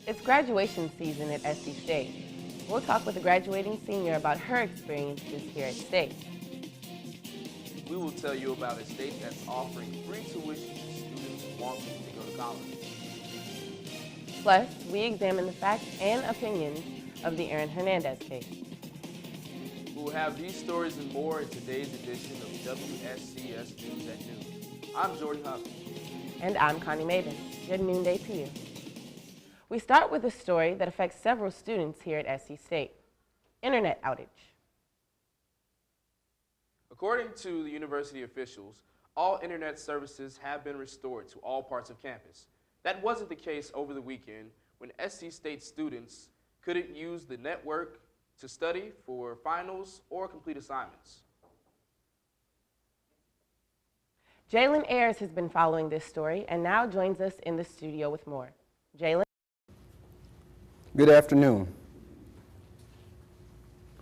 It's graduation season at SC State. We'll talk with a graduating senior about her experiences here at State. We will tell you about a state that's offering free tuition to students wanting to go to college. Plus, we examine the facts and opinions of the Aaron Hernandez case. We will have these stories and more in today's edition of WSCS News at Noon. I'm Jordan Huff. And I'm Connie Maven. Good noonday to you. We start with a story that affects several students here at SC State. Internet outage. According to the university officials, all internet services have been restored to all parts of campus. That wasn't the case over the weekend when SC State students couldn't use the network to study for finals or complete assignments. Jalen Ayers has been following this story and now joins us in the studio with more. Jalen? Good afternoon.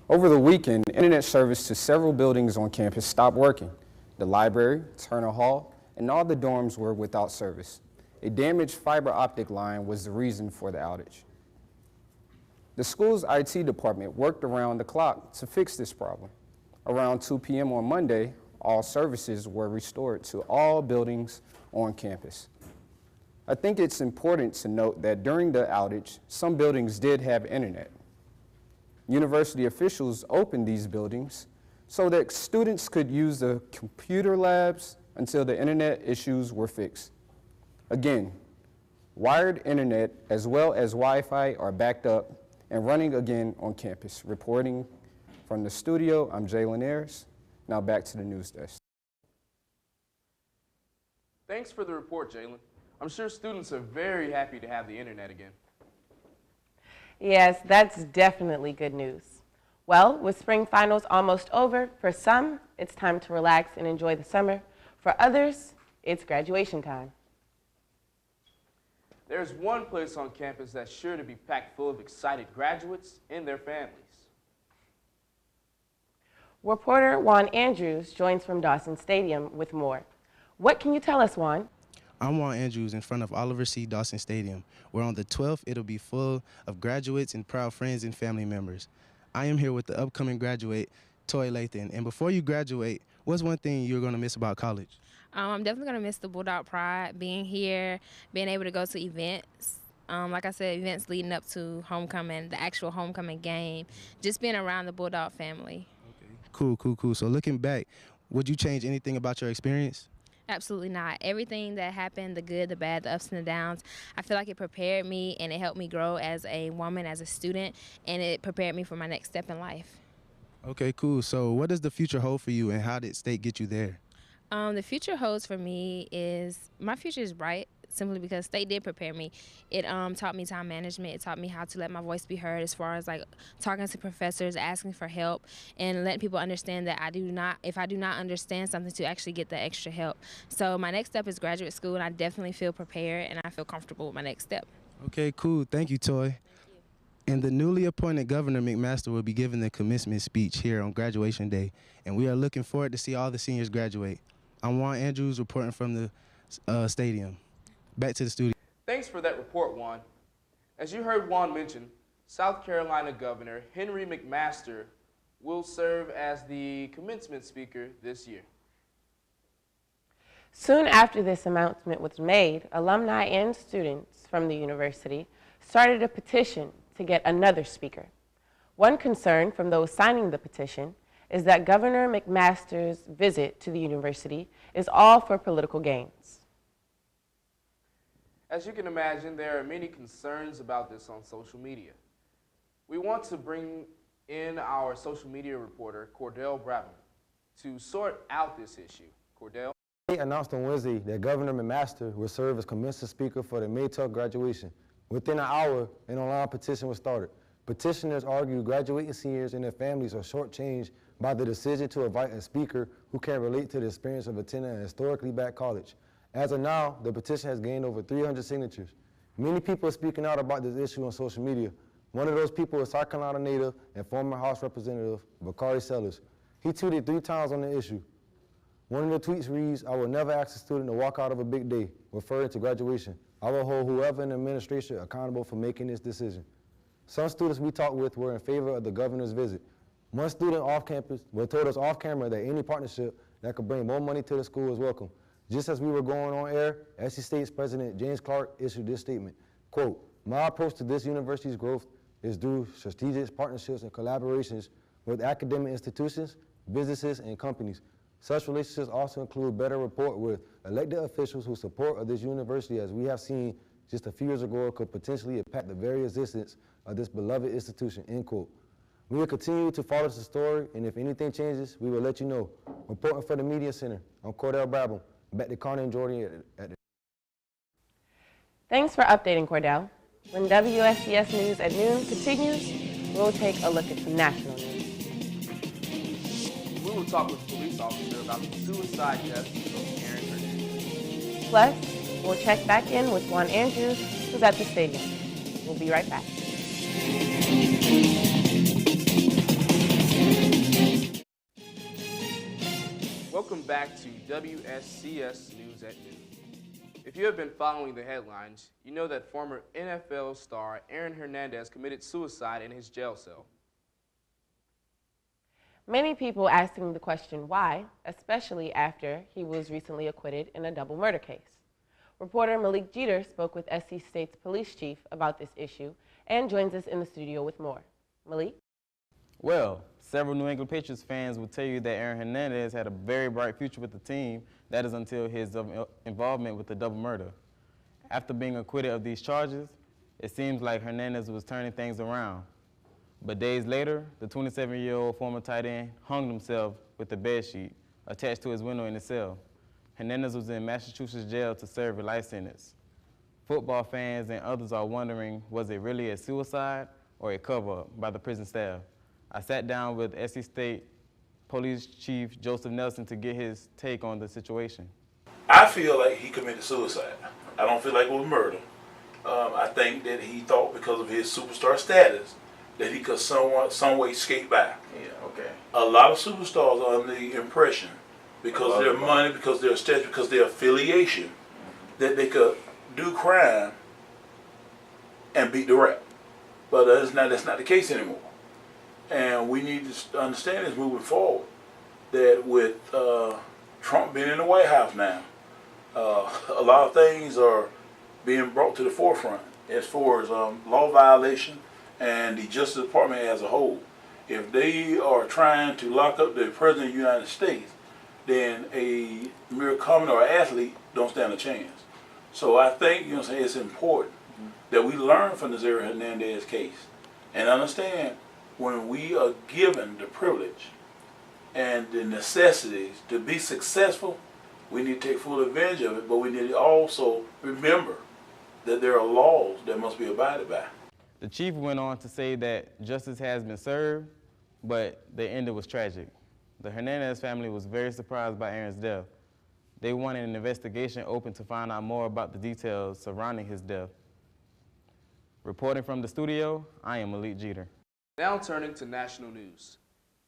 Over the weekend, internet service to several buildings on campus stopped working. The library, Turner Hall, and all the dorms were without service. A damaged fiber optic line was the reason for the outage. The school's IT department worked around the clock to fix this problem. Around 2 p.m. on Monday, all services were restored to all buildings on campus. I think it's important to note that during the outage, some buildings did have internet. University officials opened these buildings so that students could use the computer labs until the internet issues were fixed. Again, wired internet as well as Wi-Fi are backed up and running again on campus. Reporting from the studio, I'm Jalen Ayers. Now back to the news desk. Thanks for the report, Jalen. I'm sure students are very happy to have the internet again. Yes, that's definitely good news. Well, with spring finals almost over, for some, it's time to relax and enjoy the summer. For others, it's graduation time. There's one place on campus that's sure to be packed full of excited graduates and their families. Reporter Juan Andrews joins from Dawson Stadium with more. What can you tell us, Juan? I'm Juan Andrews in front of Oliver C. Dawson Stadium, where on the 12th it'll be full of graduates and proud friends and family members. I am here with the upcoming graduate, Toy Lathan. And before you graduate, what's one thing you're going to miss about college? I'm definitely going to miss the Bulldog Pride, being here, being able to go to events. Like I said, events leading up to homecoming, the actual homecoming game, just being around the Bulldog family. Okay. Cool. So looking back, would you change anything about your experience? Absolutely not. Everything that happened, the good, the bad, the ups and the downs, I feel like it prepared me and it helped me grow as a woman, as a student, and it prepared me for my next step in life. Okay, cool. So what does the future hold for you and how did state get you there? The future holds for me is, my future is bright, simply because state did prepare me. It taught me time management. It taught me how to let my voice be heard as far as like talking to professors, asking for help, and letting people understand that if I do not understand something, to actually get the extra help. So my next step is graduate school, and I definitely feel prepared and I feel comfortable with my next step. Okay, cool. Thank you, Toy. And the newly appointed Governor McMaster will be giving the commencement speech here on graduation day, and we are looking forward to see all the seniors graduate. I'm Juan Andrews reporting from the stadium. Back to the studio. Thanks for that report, Juan. As you heard Juan mention, South Carolina Governor Henry McMaster will serve as the commencement speaker this year. Soon after this announcement was made, alumni and students from the university started a petition to get another speaker. One concern from those signing the petition is that Governor McMaster's visit to the university is all for political gains. As you can imagine, there are many concerns about this on social media. We want to bring in our social media reporter, Cordell Brabham, to sort out this issue. Cordell? State announced on Wednesday that Governor McMaster will serve as commencement speaker for the May 12th graduation. Within an hour, an online petition was started. Petitioners argue graduating seniors and their families are shortchanged by the decision to invite a speaker who can relate to the experience of attending a historically black college. As of now, the petition has gained over 300 signatures. Many people are speaking out about this issue on social media. One of those people is South Carolina native and former House Representative Bakari Sellers. He tweeted 3 times on the issue. One of the tweets reads, "I will never ask a student to walk out of a big day," referring to graduation. I will hold whoever in the administration accountable for making this decision. Some students we talked with were in favor of the governor's visit. One student off campus told us off camera that any partnership that could bring more money to the school is welcome. Just as we were going on air, SC State's President James Clark issued this statement, quote, "My approach to this university's growth is through strategic partnerships and collaborations with academic institutions, businesses, and companies. Such relationships also include better rapport with elected officials whose support of this university, as we have seen just a few years ago, could potentially impact the very existence of this beloved institution," end quote. We will continue to follow the story, and if anything changes, we will let you know. Reporting for the Media Center, I'm Cordell Brabham. Back to Connor and Jordan at the... Thanks for updating, Cordell. When WSCS News at noon continues, we'll take a look at some national news. We will talk with a police officer about the suicide death of Aaron Hernandez. Plus, we'll check back in with Juan Andrews, who's at the stadium. We'll be right back. Welcome back to WSCS News at Noon. If you have been following the headlines, you know that former NFL star Aaron Hernandez committed suicide in his jail cell. Many people asking the question why, especially after he was recently acquitted in a double murder case. Reporter Malik Jeter spoke with SC State's police chief about this issue and joins us in the studio with more. Malik? Well, several New England Patriots fans will tell you that Aaron Hernandez had a very bright future with the team. That is until his involvement with the double murder. After being acquitted of these charges, it seems like Hernandez was turning things around. But days later, the 27-year-old former tight end hung himself with a bedsheet attached to his window in his cell. Hernandez was in Massachusetts jail to serve a life sentence. Football fans and others are wondering, was it really a suicide or a cover-up by the prison staff? I sat down with SC State Police Chief Joseph Nelson to get his take on the situation. I feel like he committed suicide. I don't feel like it was murder. I think that he thought because of his superstar status that he could some way skate by. Yeah, okay. A lot of superstars are under the impression because of their money, because of their status, because of their affiliation, that they could do crime and beat the rap. But that's not the case anymore. And we need to understand this moving forward, that with Trump being in the White House now, a lot of things are being brought to the forefront as far as law violation and the Justice Department as a whole. If they are trying to lock up the President of the United States, then a mere commoner or athlete don't stand a chance. So I think, it's important that we learn from this Aaron Hernandez case and understand when we are given the privilege and the necessities to be successful, we need to take full advantage of it, but we need to also remember that there are laws that must be abided by. The chief went on to say that justice has been served, but the end was tragic. The Hernandez family was very surprised by Aaron's death. They wanted an investigation open to find out more about the details surrounding his death. Reporting from the studio, I am Malik Jeter. Now turning to national news.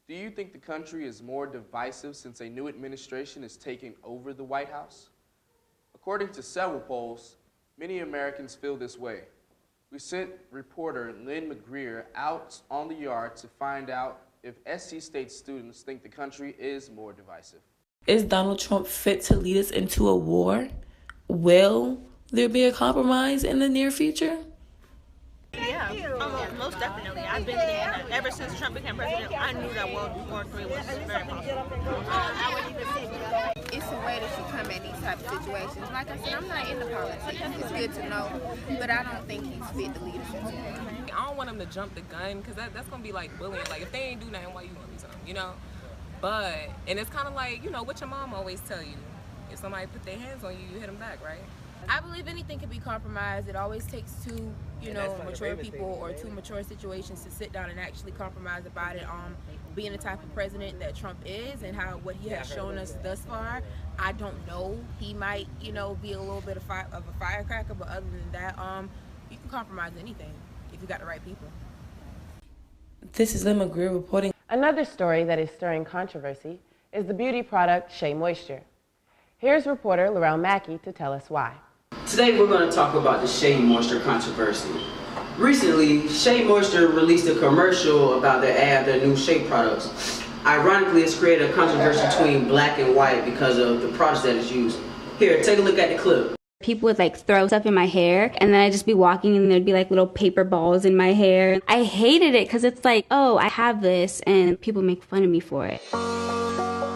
Do you think the country is more divisive since a new administration is taking over the White House? According to several polls, many Americans feel this way. We sent reporter Lynn McGreer out on the yard to find out if SC State students think the country is more divisive. Is Donald Trump fit to lead us into a war? Will there be a compromise in the near future? Yeah, most definitely. I've been there ever since Trump became president. I knew that World War III was very possible. It's a way that you come at these type of situations. Like I said, I'm not into politics. It's good to know, but I don't think he's fit to lead us into it. I don't want him to jump the gun because that's going to be like bullying. Like, if they ain't do nothing, why you want to do something, But, and it's kind of like, what your mom always tell you. If somebody put their hands on you, you hit them back, right? I believe anything can be compromised. It always takes two, mature people or two mature situations to sit down and actually compromise about it. Being the type of president that Trump is and what he has shown us thus far, I don't know. He might, be a little bit of a firecracker, but other than that, you can compromise anything if you got the right people. This is Lynn McGreer reporting. Another story that is stirring controversy is the beauty product Shea Moisture. Here's reporter Laurel Mackey to tell us why. Today we're going to talk about the Shea Moisture controversy. Recently, Shea Moisture released a commercial about their ad, their new Shea products. Ironically, it's created a controversy between black and white because of the products that it's used. Here, take a look at the clip. People would like throw stuff in my hair, and then I'd just be walking and there'd be like little paper balls in my hair. I hated it because it's like, oh, I have this, and people make fun of me for it.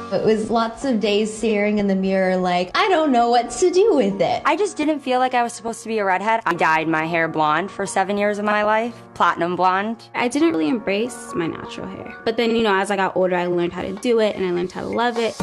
It was lots of days staring in the mirror like, I don't know what to do with it. I just didn't feel like I was supposed to be a redhead. I dyed my hair blonde for 7 years of my life, platinum blonde. I didn't really embrace my natural hair. But then, as I got older, I learned how to do it, and I learned how to love it.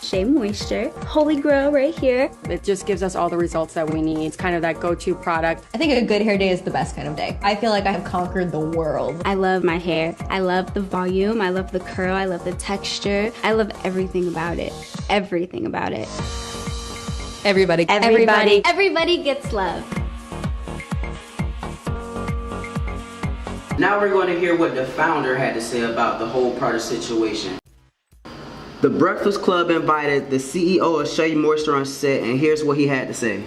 Shea Moisture, holy grail right here. It just gives us all the results that we need. It's kind of that go-to product. I think a good hair day is the best kind of day. I feel like I have conquered the world. I love my hair. I love the volume. I love the curl. I love the texture. I love everything about it. Everything about it. Everybody gets love. Now we're going to hear what the founder had to say about the whole product situation. The Breakfast Club invited the CEO of Shea Moisture on set, and here's what he had to say.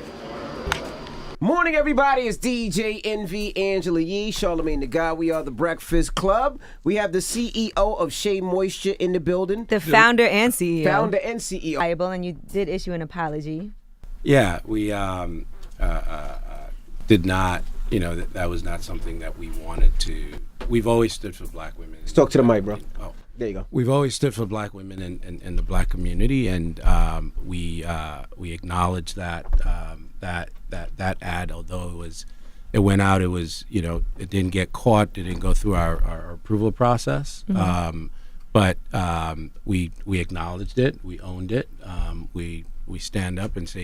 Morning, everybody. It's DJ Envy, Angela Yee, Charlamagne the God. We are the Breakfast Club. We have the CEO of Shea Moisture in the building. The founder and CEO. Founder and CEO. And you did issue an apology. Yeah, we did not, that was not something that we wanted to. We've always stood for black women. Let's talk to the mic, bro. Oh. There you go. We've always stood for black women in the black community, and we acknowledge that that ad, although it went out, it was it didn't get caught, it didn't go through our approval process, but we acknowledged it, we owned it, we stand up and say,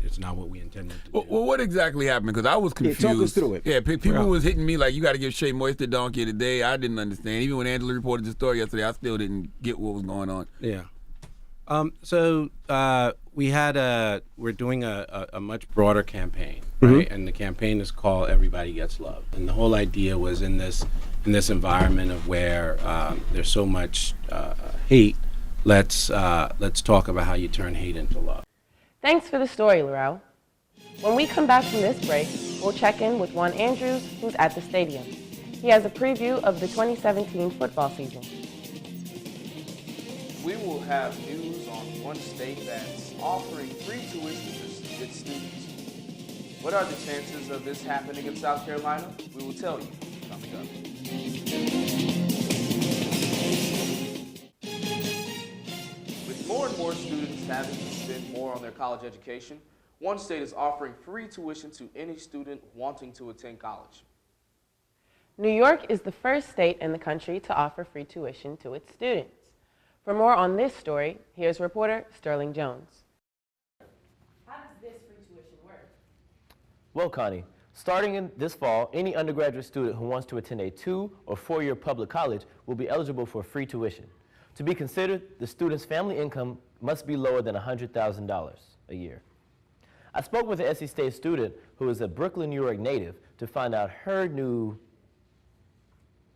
it's not what we intended to do. Well, what exactly happened? Because I was confused. Yeah, talk us through it. Yeah, people was hitting me like, you got to give Shea Moisture Donkey today. I didn't understand. Even when Angela reported the story yesterday, I still didn't get what was going on. Yeah. So we're doing a much broader campaign, right? And the campaign is called Everybody Gets Love. And the whole idea was in this environment of where there's so much hate. Let's talk about how you turn hate into love. Thanks for the story, Laurel. When we come back from this break, we'll check in with Juan Andrews, who's at the stadium. He has a preview of the 2017 football season. We will have news on one state that's offering free tuition to its students. What are the chances of this happening in South Carolina? We will tell you coming up. With more and more students having to spend more on their college education, one state is offering free tuition to any student wanting to attend college. New York is the first state in the country to offer free tuition to its students. For more on this story, here's reporter Sterling Jones. How does this free tuition work? Well, Connie, starting in this fall, any undergraduate student who wants to attend a 2- or 4-year public college will be eligible for free tuition. To be considered, the student's family income must be lower than $100,000 a year. I spoke with an SC State student who is a Brooklyn, New York native to find out her new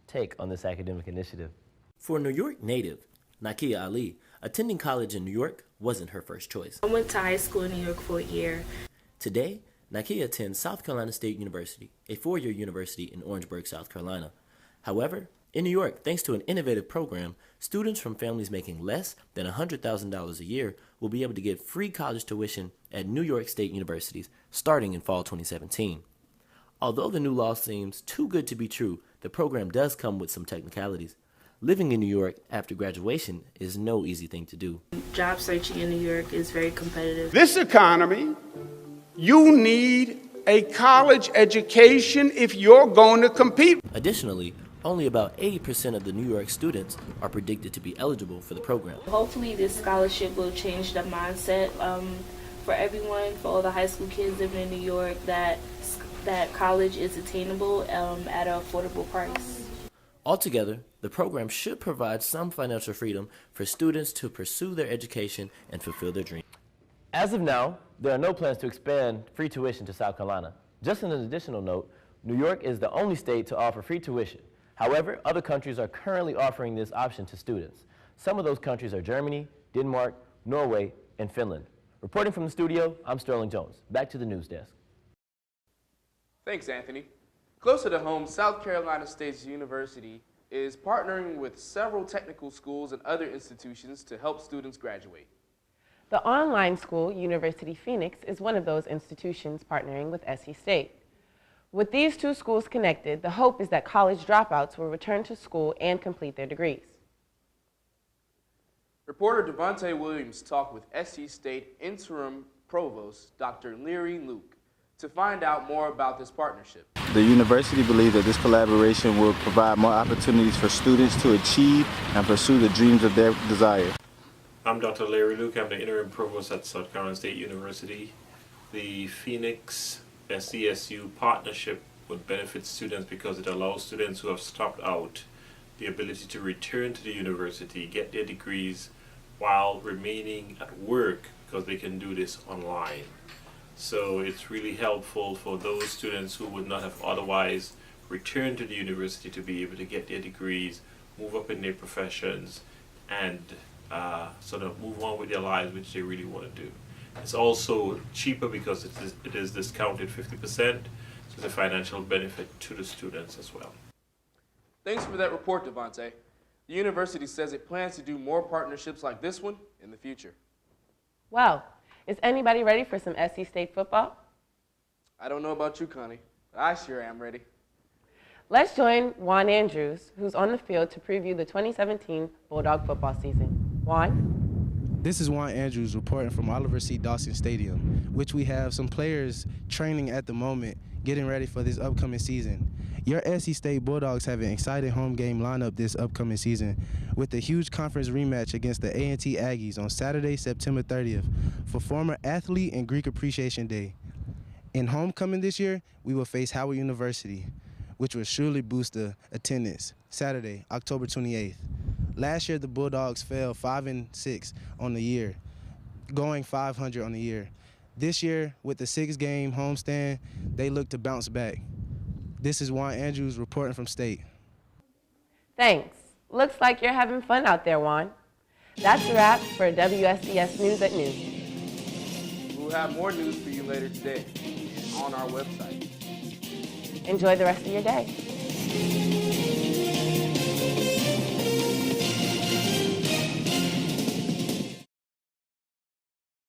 take on this academic initiative. For a New York native, Nakia Ali, attending college in New York wasn't her first choice. I went to high school in New York for a year. Today, Nakia attends South Carolina State University, a 4-year university in Orangeburg, South Carolina. However, in New York, thanks to an innovative program, students from families making less than $100,000 a year will be able to get free college tuition at New York State universities starting in fall 2017. Although the new law seems too good to be true, the program does come with some technicalities. Living in New York after graduation is no easy thing to do. Job searching in New York is very competitive. This economy, you need a college education if you're going to compete. Additionally, only about 80% of the New York students are predicted to be eligible for the program. Hopefully this scholarship will change the mindset for everyone, for all the high school kids living in New York, that college is attainable at an affordable price. Altogether, the program should provide some financial freedom for students to pursue their education and fulfill their dreams. As of now, there are no plans to expand free tuition to South Carolina. Just an additional note, New York is the only state to offer free tuition. However, other countries are currently offering this option to students. Some of those countries are Germany, Denmark, Norway, and Finland. Reporting from the studio, I'm Sterling Jones. Back to the news desk. Thanks, Anthony. Closer to home, South Carolina State University is partnering with several technical schools and other institutions to help students graduate. The online school, University Phoenix, is one of those institutions partnering with SC State. With these two schools connected, the hope is that college dropouts will return to school and complete their degrees. Reporter Devontae Williams talked with SC State Interim Provost Dr. Leary Luke to find out more about this partnership. The university believes that this collaboration will provide more opportunities for students to achieve and pursue the dreams of their desire. I'm Dr. Larry Luke. I'm the Interim Provost at South Carolina State University. The Phoenix SCSU partnership would benefit students because it allows students who have stopped out the ability to return to the university, get their degrees while remaining at work, because they can do this online. So it's really helpful for those students who would not have otherwise returned to the university to be able to get their degrees, move up in their professions, and sort of move on with their lives, which they really want to do. It's also cheaper because it is discounted 50%, so it's a financial benefit to the students as well. Thanks for that report, Devontae. The university says it plans to do more partnerships like this one in the future. Well, is anybody ready for some SC State football? I don't know about you, Connie, but I sure am ready. Let's join Juan Andrews, who's on the field to preview the 2017 Bulldog football season. Juan? This is Juan Andrews reporting from Oliver C. Dawson Stadium, which we have some players training at the moment, getting ready for this upcoming season. Your SC State Bulldogs have an exciting home game lineup this upcoming season with a huge conference rematch against the A&T Aggies on Saturday, September 30th for former athlete and Greek Appreciation Day. In homecoming this year, we will face Howard University, which will surely boost the attendance, Saturday, October 28th. Last year, the Bulldogs fell 5-6 on the year, going 500 on the year. This year, with the 6-game homestand, they look to bounce back. This is Juan Andrews reporting from State. Thanks. Looks like you're having fun out there, Juan. That's a wrap for WSCS News at Noon. We'll have more news for you later today on our website. Enjoy the rest of your day.